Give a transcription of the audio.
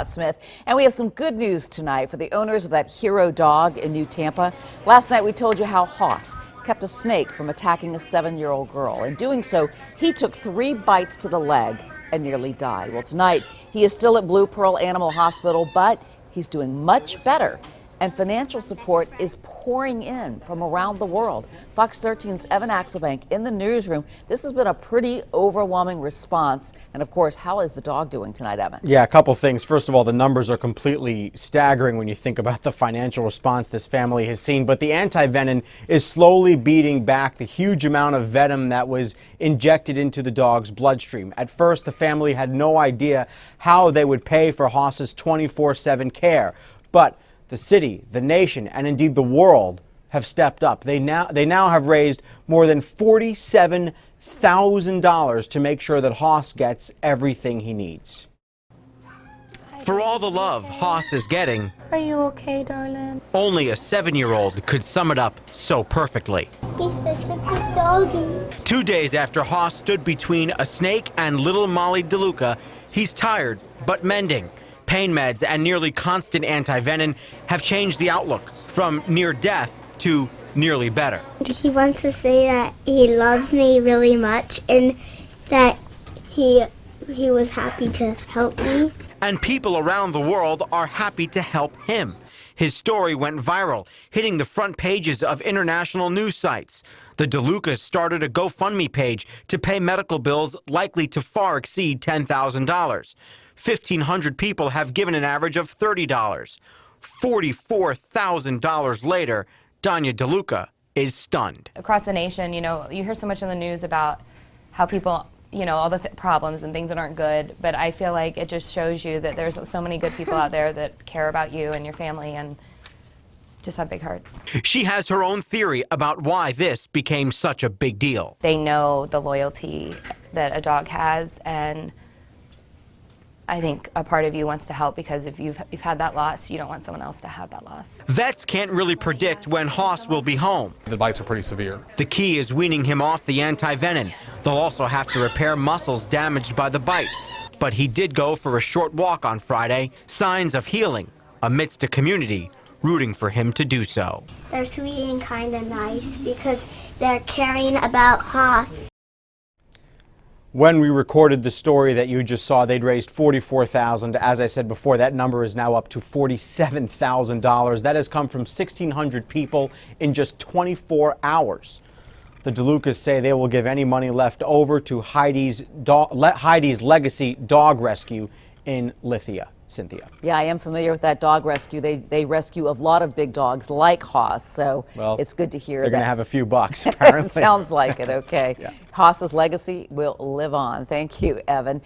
Smith, and we have some good news tonight for the owners of that hero dog in New Tampa. Last night we told you how Hoss kept a snake from attacking a 7-year-old girl. In doing so, he took 3 bites to the leg and nearly died. Well, tonight he is still at Blue Pearl Animal Hospital, but he's doing much better, and financial support is pouring in from around the world. Fox 13's Evan Axelbank in the newsroom. This has been a pretty overwhelming response. And of course, how is the dog doing tonight, Evan? Yeah, a couple things. First of all, the numbers are completely staggering when you think about the financial response this family has seen. But the anti-venom is slowly beating back the huge amount of venom that was injected into the dog's bloodstream. At first, the family had no idea how they would pay for Hoss's 24/7 care. But the city, the nation, and indeed the world have stepped up. They now have raised more than $47,000 to make sure that Hoss gets everything he needs. For all the love Hoss is getting, are you okay, darling? Only a 7-year-old could sum it up so perfectly. He's such a good doggy. 2 days after Hoss stood between a snake and little Molly DeLuca, he's tired but mending. Pain meds and nearly constant anti-venom have changed the outlook from near death to nearly better. He wants to say that he loves me really much and that he was happy to help me. And people around the world are happy to help him. His story went viral, hitting the front pages of international news sites. The DeLucas started a GoFundMe page to pay medical bills likely to far exceed $10,000. 1,500 people have given an average of $30. $44,000 later, Danya DeLuca is stunned. Across the nation, you hear so much in the news about how people, all the problems and things that aren't good, but I feel like it just shows you that there's so many good people out there that care about you and your family and just have big hearts. She has her own theory about why this became such a big deal. They know the loyalty that a dog has, and I think a part of you wants to help because if you've had that loss, you don't want someone else to have that loss. Vets can't really predict when Hoss will be home. The bites are pretty severe. The key is weaning him off the anti-venom. They'll also have to repair muscles damaged by the bite. But he did go for a short walk on Friday, signs of healing, amidst a community rooting for him to do so. They're sweet and kind of nice because they're caring about Hoss. When we recorded the story that you just saw, they'd raised $44,000. As I said before, that number is now up to $47,000. That has come from 1,600 people in just 24 hours. The DeLucas say they will give any money left over to Heidi's Legacy Dog Rescue in Lithia. Cynthia. Yeah, I am familiar with that dog rescue. They rescue a lot of big dogs like Hoss, so it's good to hear they're that. They're going to have a few bucks, apparently. Sounds like it, okay. Yeah. Hoss's legacy will live on. Thank you, Evan.